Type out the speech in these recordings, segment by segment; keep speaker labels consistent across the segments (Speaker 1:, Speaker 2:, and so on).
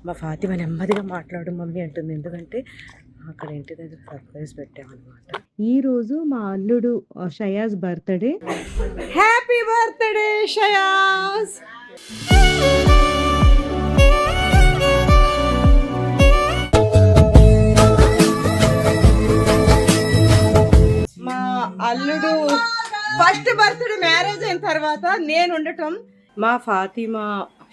Speaker 1: మా ఫాతిమా నెమ్మదిగా మాట్లాడు మమ్మీ అంటుంది, ఎందుకంటే అక్కడ ఇంటి దగ్గర సర్ప్రైజ్ పెట్టామన్నమాట. ఈరోజు మా అల్లుడు Shayaz birthday. Happy birthday Shayaz. మా అల్లుడు ఫస్ట్ బర్త్డే మ్యారేజ్ అయిన తర్వాత నేను ఉండటం. మా ఫాతిమా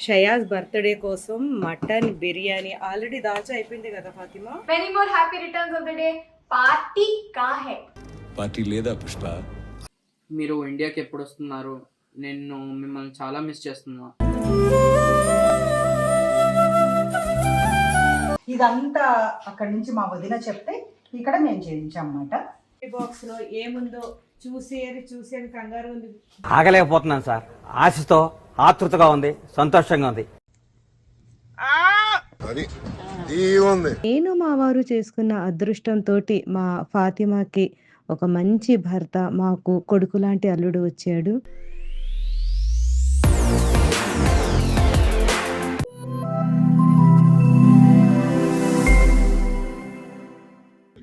Speaker 1: షయాజ్ బర్త్డే కోసం మటన్ బిర్యానీ ఆల్రెడీ దాల్చా అయిపోయింది కదా Fatima.
Speaker 2: Many more happy returns of the day. Party కా హై?
Speaker 3: పార్టీ లేదా పుష్ప?
Speaker 4: మీరు ఇండియాకి ఎప్పుడు వస్తున్నారు? నేను మిమ్మల్ని చాలా మిస్ చేస్తున్నా.
Speaker 5: ఇదంతా అక్కడి నుంచి మా వదిన చెప్తే ఇక్కడ మేము చేయించామన్నమాట.
Speaker 1: బాక్స్ లో ఏముందో చూసేది కంగారు ఉంది.
Speaker 6: ఆగలేకపోతున్నాను సార్. ఆశతో ఆతృతగా ఉంది, సంతోషంగా ఉంది.
Speaker 1: నేను మా వారు చేసుకున్న అదృష్టంతో మా ఫాతిమాకి ఒక మంచి భర్త, మాకు కొడుకు లాంటి అల్లుడు వచ్చాడు.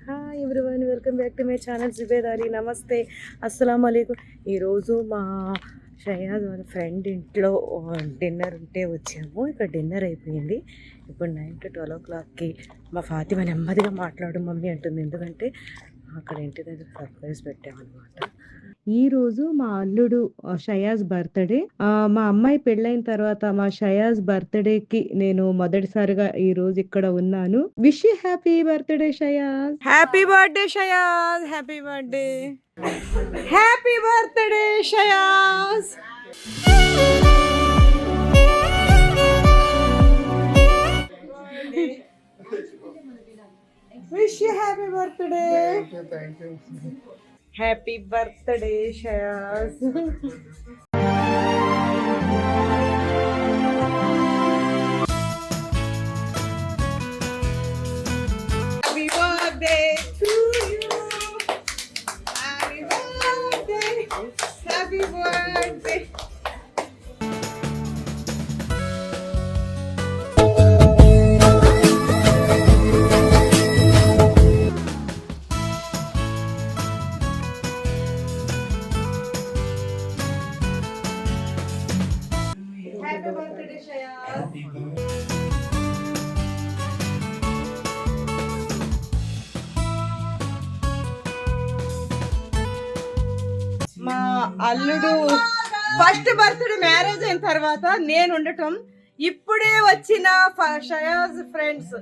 Speaker 1: Hi everyone, welcome back to my channel Jubedari. నమస్తే, అస్సలం వాలేకుమ్. ఈరోజు మా షయాజ్ వాళ్ళ ఫ్రెండ్ ఇంట్లో డిన్నర్ ఉంటే వచ్చాము. ఇక్కడ డిన్నర్ అయిపోయింది. ఇప్పుడు 9 to 12 o'clockకి మా ఫాతిమా నెమ్మదిగా మాట్లాడు మమ్మీ అంటుంది, ఎందుకంటే అక్కడ ఇంటి దగ్గర సర్ప్రైజ్ పెట్టామన్నమాట. ఈరోజు మా అల్లుడు షయాజ్ బర్త్డే. మా అమ్మాయి పెళ్ళైన తర్వాత మా షయాజ్ బర్త్డేకి నేను మొదటిసారిగా ఈ రోజు ఇక్కడ ఉన్నాను. Wish you happy birthday Shayaz. Happy birthday Shayaz. Happy birthday. Happy birthday Shayaz. Wish you happy birthday. Thank you. Happy birthday Shayaz. Happy birthday to you. Happy birthday. Happy birthday. మా అల్లుడు ఫస్ట్ బర్త్డే మ్యారేజ్ అయిన తర్వాత నేను ఉండటం. ఇప్పుడే వచ్చిన Shayaz friends.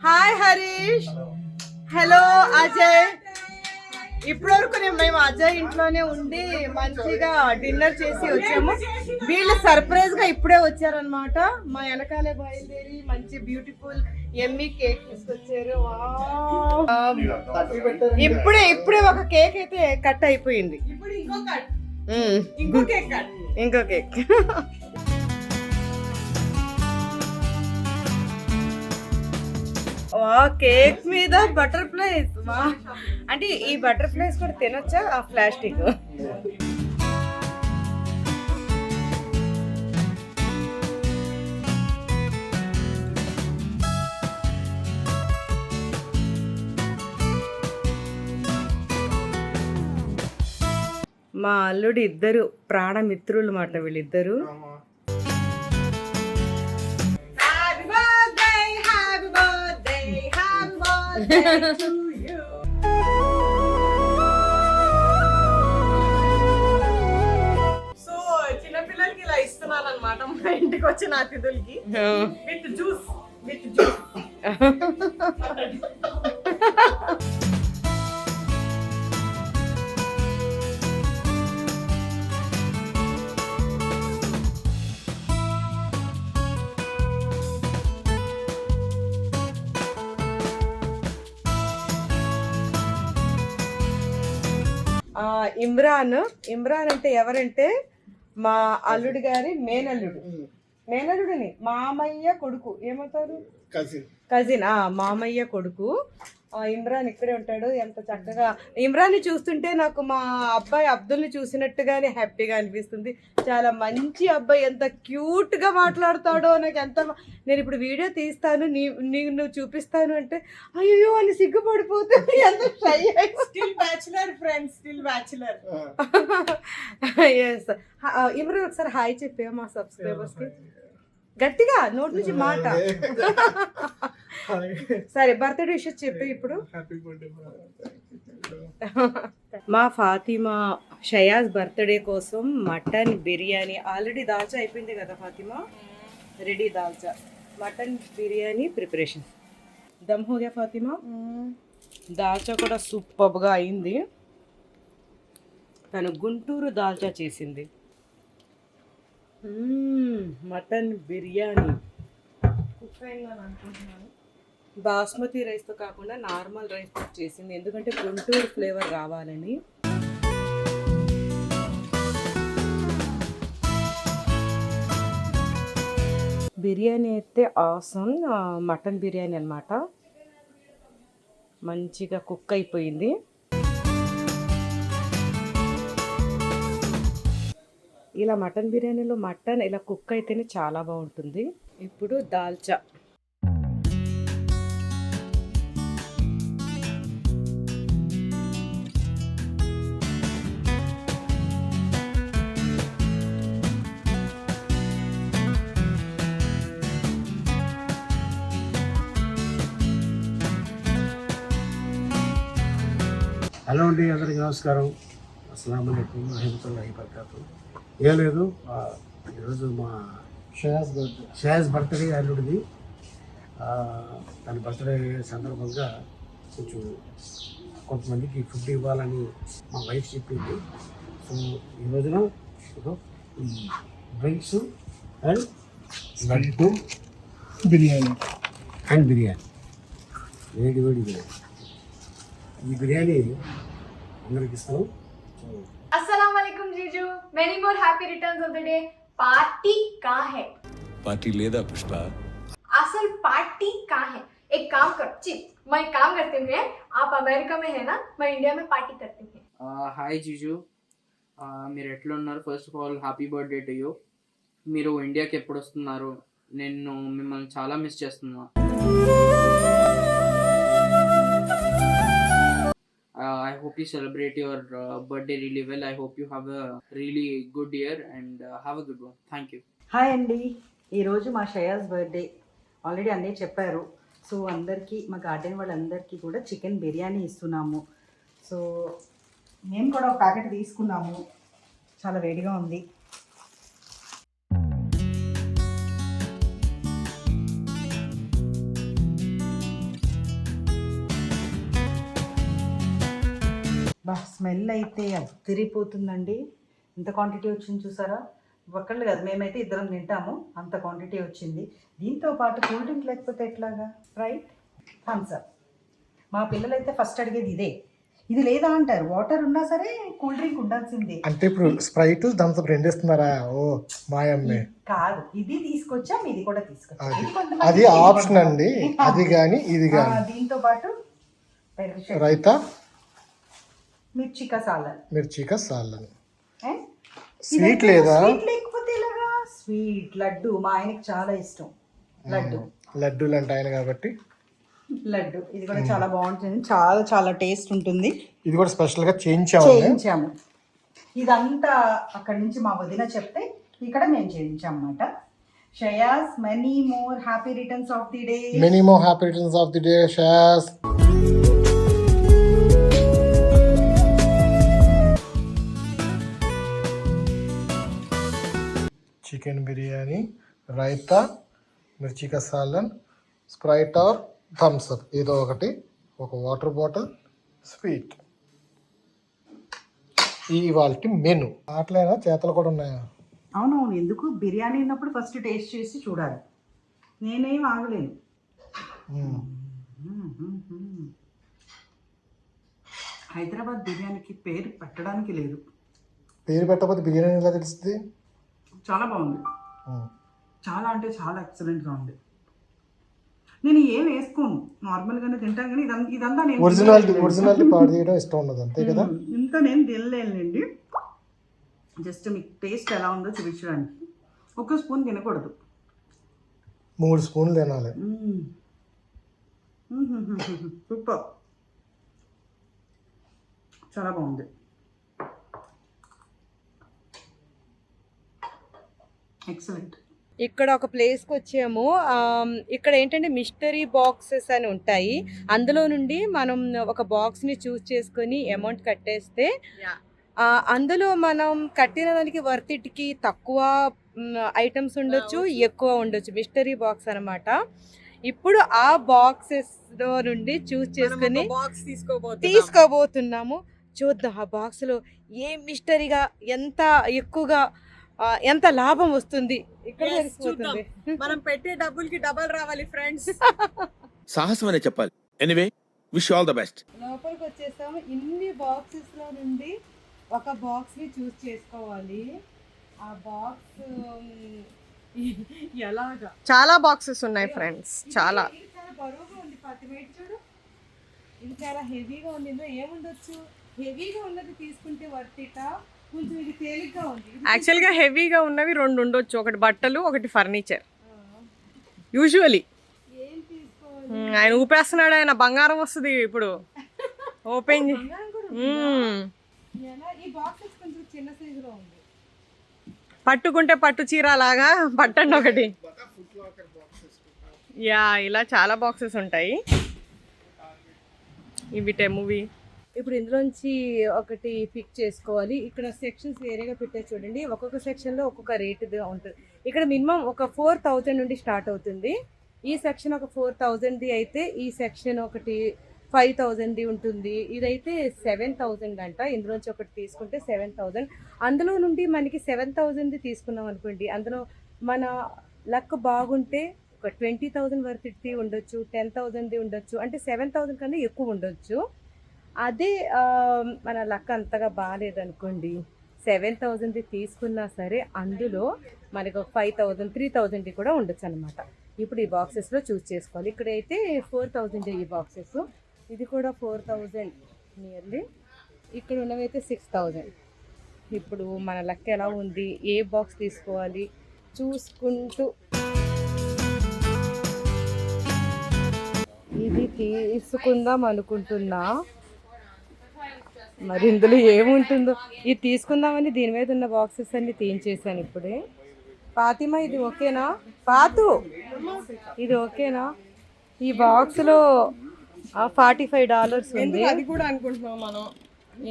Speaker 1: Hi Harish, hello Ajay. ఇప్పటి వరకు మేము అజయ్ ఇంట్లోనే ఉండి మంచిగా డిన్నర్ చేసి వచ్చాము. వీళ్ళు సర్ప్రైజ్ గా ఇప్పుడే వచ్చారనమాట. మా వెనకాలే బయలుదేరి మంచి బ్యూటిఫుల్ ఎమ్మీ కేక్ తీసుకొచ్చారు. ఇప్పుడే ఒక కేక్ అయితే కట్ అయిపోయింది. ఇంకో కేక్. కేక్ మీద బటర్ఫ్లైస్. అంటే ఈ బటర్ఫ్లైస్ కూడా తినొచ్చా? ఆ ప్లాస్టిక్. మా అల్లుడు ఇద్దరు ప్రాణమిత్రులు మాట వీళ్ళిద్దరు.
Speaker 7: సో చిన్నపిల్లలకి ఇలా ఇస్తున్నాను అనమాట మా ఇంటికి వచ్చిన అతిథులకి. With juice.
Speaker 1: ఇమ్రాన్ అంటే ఎవరంటే మా అల్లుడి గారి మేనల్లుడిని మామయ్య కొడుకు. ఏమవుతారు? కజిన్ మామయ్య కొడుకు ఇమ్రాన్ ఇక్కడే ఉంటాడు. ఎంత చక్కగా ఇమ్రాన్ని చూస్తుంటే నాకు మా అబ్బాయి అబ్దుల్ని చూసినట్టుగానే హ్యాపీగా అనిపిస్తుంది. చాలా మంచి అబ్బాయి, ఎంత క్యూట్గా మాట్లాడతాడో నాకు నేను ఇప్పుడు వీడియో తీస్తాను నువ్వు చూపిస్తాను అంటే అయ్యో అని సిగ్గుపడిపోతుంది. ఎంత shy.
Speaker 7: Still bachelor friends, still bachelor.
Speaker 1: Yes. Imran ఒకసారి హాయ్ చెప్పా మా సబ్స్క్రైబర్స్కి గట్టిగా, నోటి నుంచి మాట. సరే, బర్త్డే విషయం చెప్పి ఇప్పుడు. మా ఫాతిమా షయాజ్ బర్త్డే కోసం మటన్ బిర్యానీ ఆల్రెడీ దాల్చా అయిపోయింది కదా ఫాతిమా, రెడీ దాల్చా. మటన్ బిర్యానీ ప్రిపరేషన్ దమ్ హో గయా ఫాతిమా. దాల్చా కూడా సూపర్గా అయింది. తను గుంటూరు దాల్చా చేసింది. మటన్ బిర్యానీ బాస్మతి రైస్తో కాకుండా నార్మల్ రైస్తో చేసింది, ఎందుకంటే గుంటూరు ఫ్లేవర్ రావాలని. బిర్యానీ అయితే ఆసమ్, మటన్ బిర్యానీ అన్నమాట. మంచిగా కుక్ అయిపోయింది. ఇలా మటన్ బిర్యానీలో మటన్ ఇలా కుక్ అయితేనే చాలా బాగుంటుంది. ఇప్పుడు దాల్చా.
Speaker 8: హలో అండి, అందరికీ నమస్కారం. అస్సలాము అలైకుం వరహమతుల్లాహి వబరకాతుహు. ఏం లేదు, ఈరోజు మా షయాజ్ బర్త్డే అల్లుడిది. తన బర్త్డే సందర్భంగా కొంచెం కొంతమందికి ఫుడ్ ఇవ్వాలని మా వైఫ్ చెప్పింది. సో ఈ రోజున ఈ డ్రింక్స్ అండ్ లడ్డు బిర్యానీ వేడి బిర్యానీ. ఈ బిర్యానీ అందరికి ఇస్తాం.
Speaker 2: अस्सलाम वालेकुम जीजू, many more happy returns of the day. Party कहाँ है?
Speaker 3: पार्टी लेदा पुष्पा.
Speaker 2: असल पार्टी कहाँ है? एक काम कर चिप, मैं काम करती हूँ, आप अमेरिका में है ना, मैं इंडिया में पार्टी करती हूँ.
Speaker 4: హాయ్ జీజు, మీరు ఎట్లా ఉన్నారు? First of all happy birthday to you. మీరు ఇండియాకి ఎప్పుడు వస్తున్నారు? నేను మిమ్మల్ని చాలా మిస్ చేస్తున్నా. I hope you celebrate your birthday really well. I hope you have a really good year and have a good one. Thank you.
Speaker 5: Hi అండి, ఈరోజు మా షయాజ్ బర్త్డే. ఆల్రెడీ అన్నీ చెప్పారు. సో అందరికీ, మా గార్డెన్ వాళ్ళందరికీ కూడా చికెన్ బిర్యానీ ఇస్తున్నాము. సో మేము కూడా ఒక ప్యాకెట్ తీసుకున్నాము. చాలా వేడిగా ఉంది. బా, స్మెల్ అయితే అదిరిపోతుందండి. ఎంత క్వాంటిటీ వచ్చింది చూసారా? ఒక్కళ్ళు కాదు, మేమైతే ఇద్దరం తింటాము, అంత క్వాంటిటీ వచ్చింది. దీంతో పాటు కూల్ డ్రింక్ లేకపోతే ఎట్లాగా? Sprite, Thums Up. మా పిల్లలైతే ఫస్ట్ అడిగేది ఇదే. ఇది లేదా అంటారు. వాటర్ ఉన్నా సరే కూల్ డ్రింక్ ఉండాల్సిందే.
Speaker 9: అంటే ఇప్పుడు స్ప్రైట్ థమ్స్ అప్ రెండు ఇస్తున్నారా? ఓ మాయమ్మే.
Speaker 5: కాదు, ఇది తీసుకొచ్చాం, ఇది కూడా తీసుకొచ్చాం. ఇది కొంతమంది
Speaker 9: అది ఆప్షన్ అండి. అది కానీ ఇది కానీ.
Speaker 5: దీంతో పాటు
Speaker 9: రైతా,
Speaker 5: మిర్చి కసాలన్.
Speaker 9: స్వీట్ లేదా?
Speaker 5: స్వీట్ లేకపోతే ఇలాగా స్వీట్ లడ్డు. మా ఆయనకి చాలా ఇష్టం
Speaker 9: లడ్డూలు అంటే ఆయన కాబట్టి
Speaker 5: లడ్డు. ఇది కూడా చాలా బాగుంటుంది, చాలా చాలా టేస్ట్ ఉంటుంది.
Speaker 9: ఇది కూడా స్పెషల్గా చేయించాము.
Speaker 5: ఇదంతా అక్కడి నుంచి మా వదిన చెప్తే ఇక్కడ మేము చేయించాం అన్నమాట. Shayaz, many more happy returns of the day. Shayaz. Chicken biryani, raita, మిర్చి కసాలన్, స్ప్రైట్ ఆర్ థమ్స్ అప్ ఏదో ఒకటి, ఒక వాటర్ బాటిల్, స్వీట్. ఇవాళ మెను. అట్లైనా చేతలు కూడా ఉన్నాయా? అవునవును, ఎందుకు బిర్యానీ ఉన్నప్పుడు ఫస్ట్ టేస్ట్ చేసి చూడాలి. నేనేం ఆగలేను. హైదరాబాద్ బిర్యానీకి పేరు పెట్టడానికి లేదు.
Speaker 9: పేరు పెట్టకపోతే బిర్యానీ ఎలా తెలుస్తుంది?
Speaker 5: చాలా బాగుంది, చాలా అంటే చాలా ఎక్సలెంట్గా ఉంది. నేను ఏం వేసుకోను, నార్మల్గానే తింటాను. కానీ ఇదంతా నేను
Speaker 9: ఒరిజినాలిటీ పాడు చేయడం ఇష్టం ఉండదు, అంతే కదా.
Speaker 5: ఇంత నేను తినలేనండి. జస్ట్ మీకు టేస్ట్ ఎలా ఉందో చూపించడానికి. 1 స్పూన్ తినకూడదు,
Speaker 9: 3 స్పూన్లు తినాలి.
Speaker 5: సూపర్, చాలా బాగుంది. ఎక్సలెంట్.
Speaker 1: ఇక్కడ ఒక ప్లేస్కి వచ్చాము. ఇక్కడ ఏంటంటే మిస్టరీ బాక్సెస్ అని ఉంటాయి. అందులో నుండి మనం ఒక బాక్స్ని చూస్ చేసుకొని అమౌంట్ కట్టేస్తే అందులో మనం కట్టిన దానికి వర్తిట్కి తక్కువ ఐటమ్స్ ఉండొచ్చు, ఎక్కువ ఉండొచ్చు. మిస్టరీ బాక్స్ అనమాట. ఇప్పుడు ఆ బాక్సెస్లో నుండి చూస్ చేసుకొని
Speaker 7: బాక్స్
Speaker 1: తీసుకోబోతున్నాము. చూద్దాం ఆ బాక్స్లో ఏ మిస్టరీగా ఎంత ఎక్కువగా ఎంత లాభం వస్తుంది ఇక్కడ తెలిసిపోతుంది.
Speaker 7: మనం పెట్టే డబ్బులకి డబల్ రావాలి ఫ్రెండ్స్.
Speaker 3: సాహసం అనే చెప్పాలి. Anyway, wish all the best.
Speaker 1: లోపలికి వచ్చేసాము. ఇన్ని బాక్సెస్ లో నుండి ఒక బాక్స్ ని చూస్ చేసుకోవాలి. ఆ బాక్స్ ఎలాగా
Speaker 7: చాలా బాక్సెస్ ఉన్నాయి ఫ్రెండ్స్, చాలా.
Speaker 1: ఇది చాలా బరువుగా ఉంది. పత్తి వెయిట్ చూడు, ఇది చాలా హెవీగా ఉంది. ఇందులో ఏముండొచ్చు? హెవీగా ఉన్నది తీసుకుంటే వర్తిట, కొంచెం ఇది తేలిగ్గా ఉంది.
Speaker 7: యాక్చువల్గా హెవీగా ఉన్నవి 2 ఉండొచ్చు, ఒకటి బట్టలు, ఒకటి ఫర్నిచర్. యూజువలీ
Speaker 1: ఏం తీసుకోవాలి?
Speaker 7: ఆయన ఊపేస్తున్నాడు, ఆయన బంగారం వస్తుంది ఇప్పుడు. ఓపెన్
Speaker 1: ఎలా? ఈ బాక్సెస్ కొంచెం చిన్న సైజులో ఉంది.
Speaker 7: పట్టుకుంటే పట్టు చీర లాగా పట్టండి ఒకటి. యా, ఇలా చాలా బాక్సెస్ ఉంటాయి. ఇవి మూవీ.
Speaker 1: ఇప్పుడు ఇందులోంచి ఒకటి పిక్ చేసుకోవాలి. ఇక్కడ సెక్షన్స్ వేరేగా పెట్టే చూడండి. ఒక్కొక్క సెక్షన్లో ఒక్కొక్క రేటుగా ఉంటుంది. ఇక్కడ మినిమం ఒక 4000 నుండి స్టార్ట్ అవుతుంది. ఈ సెక్షన్ ఒక 4000ది అయితే, ఈ సెక్షన్ ఒకటి 5000ది ఉంటుంది. ఇదైతే 7000 అంట. ఇందులోంచి ఒకటి తీసుకుంటే 7000. అందులో నుండి మనకి 7000ది తీసుకున్నాం అనుకోండి, అందులో మన లక్ బాగుంటే ఒక 20,000 వరకు ఉండొచ్చు, 10,000ది ఉండొచ్చు. అంటే 7000 కన్నా ఎక్కువ ఉండొచ్చు. అదే మన లక్ అంతగా బాగాలేదనుకోండి, 7000ది తీసుకున్నా సరే అందులో మనకు 5000, 3000ది కూడా ఉండొచ్చు అనమాట. ఇప్పుడు ఈ బాక్సెస్లో చూస్ చేసుకోవాలి. ఇక్కడైతే 4000 ఈ బాక్సెస్, ఇది కూడా 4000 నియర్లీ. ఇక్కడ ఉన్నవైతే 6000. ఇప్పుడు మన లక్ ఎలా ఉంది, ఏ బాక్స్ తీసుకోవాలి చూసుకుంటూ ఇది తీసుకుందాం అనుకుంటున్నా. మరి ఇందులో ఏముంటుందో. ఇది తీసుకుందామని దీని మీద ఉన్న బాక్సెస్ అన్ని తీయించేసాను ఇప్పుడే. ఫాతిమా, ఇది ఓకేనా? పాతు, ఇది ఓకేనా? ఈ బాక్స్లో $45 ఉంది.
Speaker 7: అది కూడా అనుకుంటున్నాం మనం.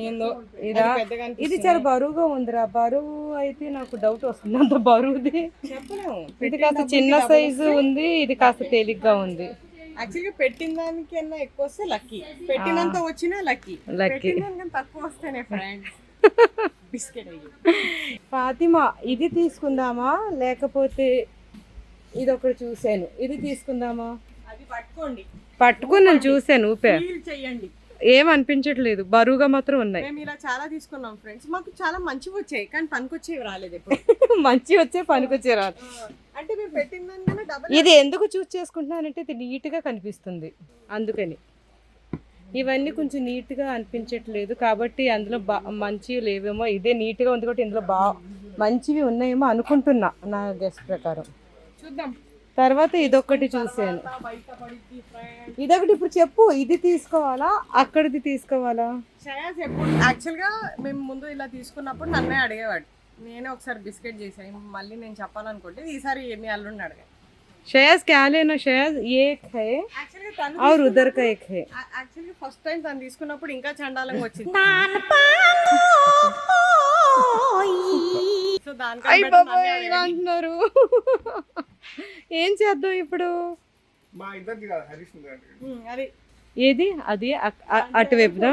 Speaker 7: ఏందో
Speaker 1: ఇదా? ఇది చాలా బరువుగా ఉందిరా. బరువు అయితే నాకు డౌట్ వస్తుంది, అంత బరువుది
Speaker 7: చెప్పలేము.
Speaker 1: ఇది కాస్త చిన్న సైజు ఉంది, ఇది కాస్త తేలిగ్గా ఉంది.
Speaker 7: యాక్చువల్గా పెట్టిన దానికన్నా ఎక్కువ వస్తే లక్కీ, పెట్టినంత వచ్చినా లక్కీ. తక్కువ వస్తేనే ఫ్రెండ్స్ బిస్కెట్.
Speaker 1: ఫాతిమా, ఇది తీసుకుందామా లేకపోతే ఇది ఒకటి చూసాను, ఇది తీసుకుందామా?
Speaker 7: అది పట్టుకోండి.
Speaker 1: పట్టుకున్నాను, చూసాను, ఊపా.
Speaker 7: చెయ్యండి.
Speaker 1: ఏం అనిపించట్లేదు, బరువుగా మాత్రం ఉన్నాయి.
Speaker 7: మేము ఇలా చాలా తీసుకున్నాం ఫ్రెండ్స్, మాకు చాలా మంచివి వచ్చాయి, కానీ పనికొచ్చేవి రాలేదు ఎప్పుడు.
Speaker 1: మంచి వచ్చే పనికొచ్చే రాదు.
Speaker 7: అంటే మేము పెట్టిన దానికన్నా డబల్.
Speaker 1: ఇది ఎందుకు చూస్ చేసుకుంటున్నానంటే ఇది నీట్గా కనిపిస్తుంది, అందుకని. ఇవన్నీ కొంచెం నీట్గా అనిపించట్లేదు కాబట్టి అందులో మంచివి లేవేమో. ఇదే నీట్గా ఉంది కాబట్టి ఇందులో మంచివి ఉన్నాయేమో అనుకుంటున్నా, నా గెస్ ప్రకారం.
Speaker 7: చూద్దాం.
Speaker 1: తర్వాత ఇదొకటి చూసాను, ఇదొకటి. ఇప్పుడు చెప్పు, ఇది తీసుకోవాలా అక్కడిది తీసుకోవాలా?
Speaker 7: శ్రేయాస్ ఎప్పుడు యాక్చువల్గా మేము ముందు ఇలా తీసుకున్నప్పుడు నన్నే అడిగేవాడు. నేనే ఒకసారి బిస్కెట్ చేసాను, మళ్ళీ నేను చెప్పాలనుకుంటే ఈసారి మీ అల్లుడిని అడిగాను.
Speaker 1: श्रेयस क्या लेना? श्रेयस ये एक है और उधर का एक है.
Speaker 7: యాక్చువల్లీ ఫస్ట్ టైం తను తీసుకున్నప్పుడు ఇంకా చండాలంగా వచ్చింది. సో దానికన్నా
Speaker 1: అంటున్నారు. ఏం చేద్దాం ఇప్పుడు?
Speaker 7: అది
Speaker 1: ఏది? అది అటువైపుదా?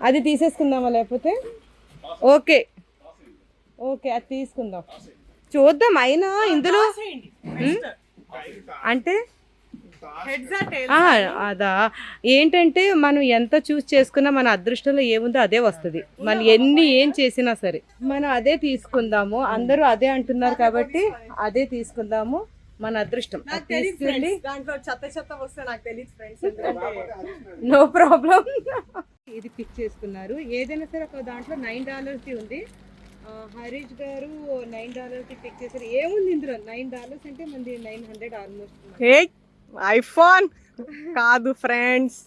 Speaker 1: అది తీసేసుకుందామా లేకపోతే? ఓకే ఓకే, అది తీసుకుందాం, చూద్దాం. అయినా ఇందులో అంటే అదా ఏంటంటే మనం ఎంత చూస్ చేసుకున్నా మన అదృష్టంలో ఏముందో అదే వస్తుంది. మనం ఏం చేసినా సరే మనం అదే తీసుకుందాము. అందరూ అదే అంటున్నారు కాబట్టి అదే తీసుకుందాము. మన అదృష్టం.
Speaker 7: నాకు
Speaker 1: అది
Speaker 7: తెలియదు
Speaker 1: తీసుకెళ్ళి
Speaker 7: friends. దాంట్లో చెత్త వస్తే నాకు తెలియదు ఫ్రెండ్స్.
Speaker 1: No problem. ఇది పిక్ చేసుకున్నారు. ఏదైనా సరే ఒక దాంట్లో $9 ఉంది. హరీష్ గారు $9 పిక్ చేశారు. ఏముంది ఇందులో? $9 అంటే మనది 900 ఆల్మోస్ట్.
Speaker 7: ఏ ఐఫోన్ కాదు ఫ్రెండ్స్,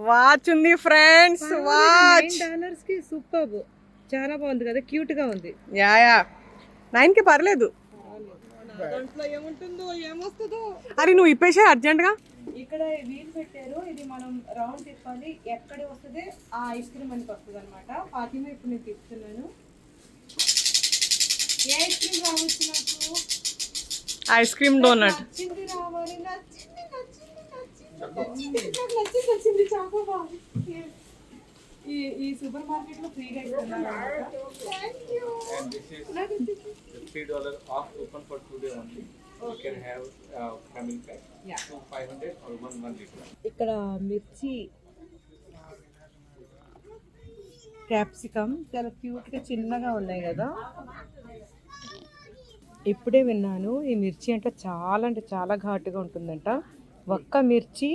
Speaker 7: వాచ్ ఉంది ఫ్రెండ్స్. వాచ్
Speaker 1: $9 సూపర్, చాలా బాగుంది కదా, క్యూట్ గా ఉంది.
Speaker 7: యా 9కి పర్లేదు. దాంట్లో ఏముంటుందో ఏమొస్తుందో. అరే నువ్వు ఇప్పేసే అర్జెంట్గా.
Speaker 1: ఇక్కడ వీల్ పెట్టారు, ఇది మనం రౌండ్ తిప్పాలి. ఎక్కడ వస్తుంది ఆ ఐస్ క్రీమ్ మనకి వస్తుంది అనమాట. ఫాతిమా ఇప్పుడు నేను తిప్పుతున్నాను. ఏ ఐస్ క్రీమ్ రావచ్చు నాకు?
Speaker 7: Ice cream donut.
Speaker 1: నచ్చింది రావాలి. నచ్చింది నచ్చింది నచ్చింది నాకు నచ్చింది చాలా బాగుంది. ఈ సూపర్ మార్కెట్ లో ఫ్రీగా ఇస్తున్నారు.
Speaker 10: $3 off open for today only. You can have family pack.
Speaker 1: Yeah.
Speaker 10: So 500 or 1 liter.
Speaker 1: ఇక్కడ మిర్చి, క్యాప్సికమ్ చాలా క్యూట్ గా చిన్నగా ఉన్నాయి కదా. ఇప్పుడే విన్నాను ఈ మిర్చి అంటే చాలా ఘాటుగా ఉంటుందంట. ఒక్క మిర్చి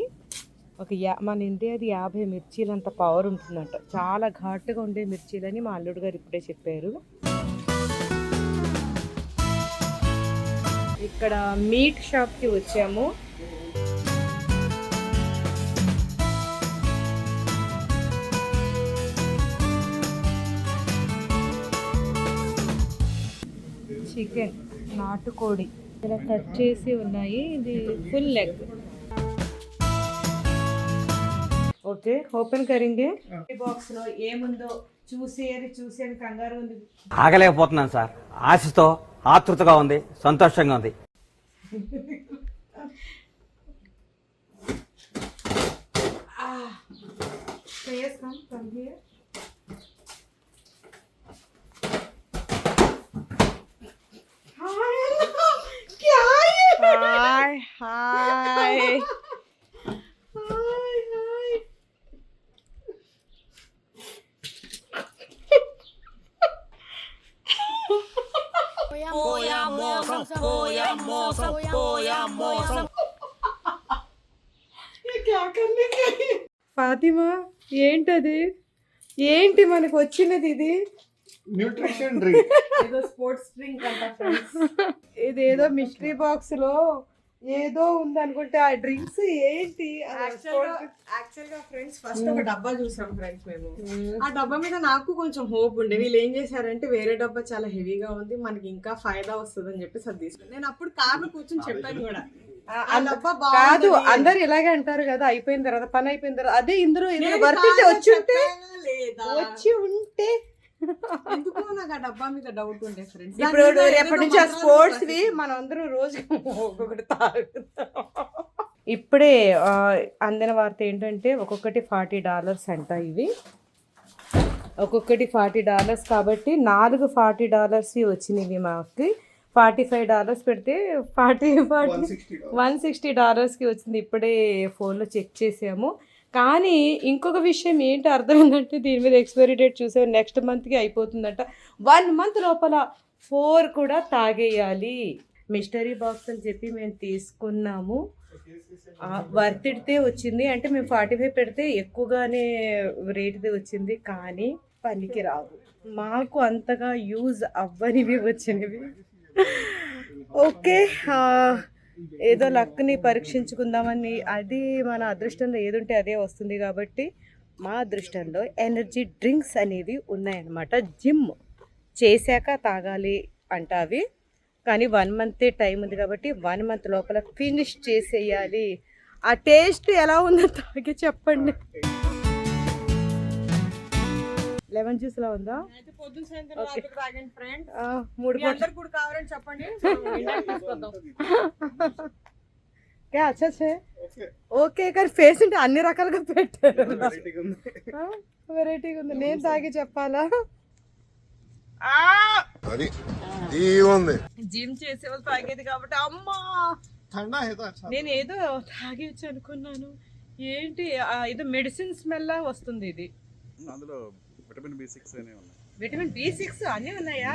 Speaker 1: మన ఇండియాది 50 మిర్చీలంత పవర్ ఉంటుందంట. చాలా ఘాటుగా ఉండే మిర్చీలని మా అల్లుడు గారు ఇప్పుడే చెప్పారు. ఇక్కడ మీట్ షాప్కి వచ్చాము. చికెన్, నాటుకోడి ఇలా కట్ చేసి ఉన్నాయి. ఇది ఫుల్ లెగ్. ఓకే, ఓపెన్ కరింగే. బాక్స్ లో ఏముందో చూసి కంగారు ఉంది.
Speaker 6: ఆగలేకపోతున్నాను సార్. ఆశతో ఆతృతగా ఉంది, సంతోషంగా ఉంది.
Speaker 7: Hi hi.
Speaker 1: ఫాతిమా ఏంటది? ఏంటి మనకు వచ్చినది? ఇది
Speaker 9: న్యూట్రిషన్ డ్రింక్.
Speaker 7: ఏదో స్పోర్ట్స్ డ్రింక్ అంట ఫ్రెండ్స్.
Speaker 1: ఇదేదో మిస్టరీ బాక్స్ లో ఏదో ఉంది అనుకుంటే ఆ డ్రింక్స్ ఏంటి?
Speaker 7: యాక్చువల్గా ఫ్రెండ్స్ ఫస్ట్ ఒక డబ్బా చూసాం ఫ్రెండ్స్ మేము. ఆ డబ్బా మీద నాకు కొంచెం హోప్ ఉండే. వీళ్ళు ఏం చేశారంటే వేరే డబ్బా చాలా హెవీగా ఉంది, మనకి ఇంకా ఫాయిదా వస్తుంది అని చెప్పి అది తీసుకున్నాను. నేను అప్పుడు కార్లో కూర్చొని చెప్పాను కూడా ఆ డబ్బా
Speaker 1: కాదు,
Speaker 7: బాగుంది.
Speaker 1: అందరు ఇలాగే అంటారు కదా, అయిపోయిన తర్వాత పని అయిపోయిన తర్వాత. అదే ఇందులో వర్తించి వచ్చి ఉంటే
Speaker 7: ఎందుకో నాకు ఆ డబ్బా మీద డౌట్ ఉండే ఫ్రెండ్స్.
Speaker 1: ఇప్పుడు రేపటి నుంచి ఆ స్పోర్ట్స్ వి మనం అందరం రోజు ఒక్కొక్కటి తాగుతాం. ఇప్పుడే అందిన వార్త ఏంటంటే ఒక్కొక్కటి $40 అంట. ఇవి ఒక్కొక్కటి $40 కాబట్టి 4 $40 వచ్చినవి. మాకు $45 పెడితే $160కి వచ్చింది. ఇప్పుడే ఫోన్లో చెక్ చేసాము. కానీ ఇంకొక విషయం ఏంటి అర్థమైందంటే దీని మీద ఎక్స్పైరీ డేట్ చూసే నెక్స్ట్ మంత్కి అయిపోతుందంట. 1 month లోపల 4 కూడా తాగేయాలి. మిస్టరీ బాక్స్ అని చెప్పి మేము తీసుకున్నాము. వర్తిడితే వచ్చింది అంటే మేము 45 పెడితే ఎక్కువగానే రేటుది వచ్చింది, కానీ పనికి రావు. మాకు అంతగా యూజ్ అవ్వనివి వచ్చినవి. ఓకే, ఏదో లక్ని పరీక్షించుకుందామని. అది మన అదృష్టంలో ఏదుంటే అదే వస్తుంది కాబట్టి మా అదృష్టంలో ఎనర్జీ డ్రింక్స్ అనేవి ఉన్నాయన్నమాట. జిమ్ చేశాక తాగాలి అంట అవి, కానీ 1 month టైం ఉంది కాబట్టి 1 month లోపల ఫినిష్ చేసేయాలి. ఆ టేస్ట్ ఎలా ఉందో తాగి చెప్పండి. లెమన్ జ్యూస్ లా ఉందా?
Speaker 7: పొద్దున సాయంత్రం తాగండి ఫ్రెండ్.
Speaker 1: 3
Speaker 7: బాటిల్ కూడా కావాలని చెప్పండి.
Speaker 1: ఓకే, కానీ ఫేస్ అంటే అన్ని రకాలుగా పెట్టారు. వెరైటీగా ఉంది. నేను తాగి చెప్పాలా? జిమ్ చేసే వాళ్ళు తాగేది కాబట్టి అమ్మా నేను ఏదో తాగేచ్చు అనుకున్నాను. ఏంటి ఏదో మెడిసిన్ స్మెల్ వస్తుంది. ఇది
Speaker 11: అందులో విటమిన్ B6 అనే ఉన్నాయి.
Speaker 1: విటమిన్ B6 అన్నీ ఉన్నాయా?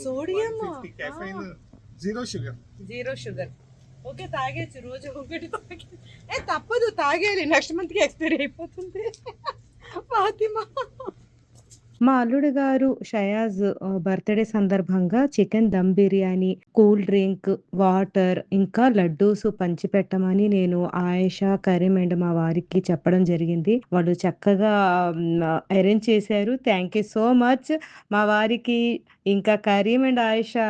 Speaker 1: Sodium
Speaker 8: zero sugar.
Speaker 7: Zero sugar. Okay, తాగేచ్చు రోజు ఒకటి తాగే. తప్పదు, తాగేయాలి, నెక్స్ట్ మంత్కి ఎక్స్పైరీ అయిపోతుంది. ఫాతిమా
Speaker 1: మా అల్లుడు గారు షయాజ్ బర్త్డే సందర్భంగా చికెన్ దమ్ బిర్యానీ, కూల్ డ్రింక్, వాటర్ ఇంకా లడ్డూస్ పంచిపెట్టమని నేను ఆయేషా, కరీం అండ్ మా వారికి చెప్పడం జరిగింది. వాళ్ళు చక్కగా అరేంజ్ చేశారు. థ్యాంక్ యూ సో మచ్ మా వారికి, ఇంకా కరీం అండ్ ఆయేషా.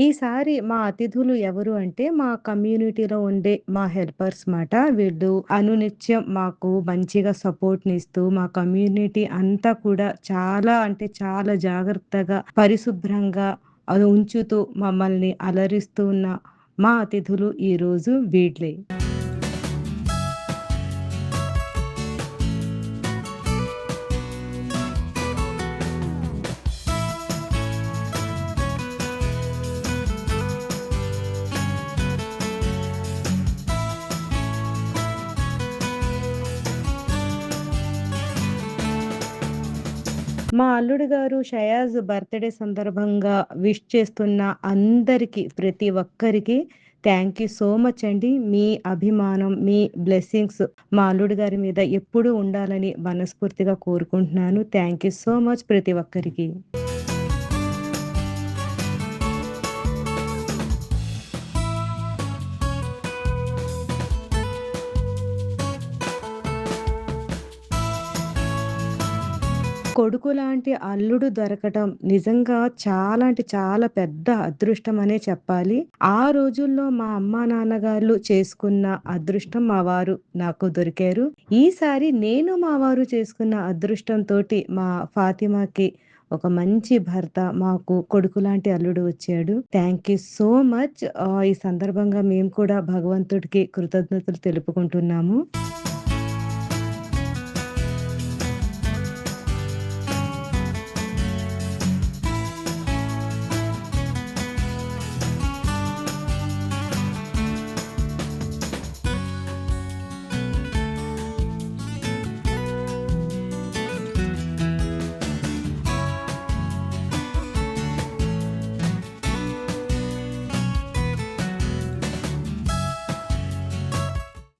Speaker 1: ఈసారి మా అతిథులు ఎవరు అంటే మా కమ్యూనిటీలో ఉండే మా హెల్పర్స్ మాట. వీళ్ళు అనునిత్యం మాకు మంచిగా సపోర్ట్‌నిస్తూ మా కమ్యూనిటీ అంతా కూడా చాలా అంటే చాలా జాగ్రత్తగా, పరిశుభ్రంగా ఉంచుతూ మమ్మల్ని అలరిస్తూ ఉన్న మా అతిథులు ఈరోజు వీళ్ళే. మా అల్లుడు గారు షయాజ్ బర్త్‌డే సందర్భంగా విష్ చేస్తున్న అందరికి, ప్రతి ఒక్కరికి థ్యాంక్ యూ సో మచ్ అండి. మీ అభిమానం, మీ బ్లెస్సింగ్స్ మా అల్లుడు గారి మీద ఎప్పుడూ ఉండాలని మనస్ఫూర్తిగా కోరుకుంటున్నాను. థ్యాంక్ యూ సో మచ్ ప్రతి ఒక్కరికి. కొడుకులాంటి అల్లుడు దొరకటం నిజంగా చాలా అంటే చాలా పెద్ద అదృష్టం అనే చెప్పాలి. ఆ రోజుల్లో మా అమ్మా నాన్నగారు చేసుకున్న అదృష్టం మా వారు నాకు దొరికారు. ఈసారి నేను మా వారు చేసుకున్న అదృష్టంతోటి మా ఫాతిమాకి ఒక మంచి భర్త, మాకు కొడుకులాంటి అల్లుడు వచ్చాడు. Thank you so much. ఈ సందర్భంగా మేము కూడా భగవంతుడికి కృతజ్ఞతలు తెలుపుకుంటున్నాము.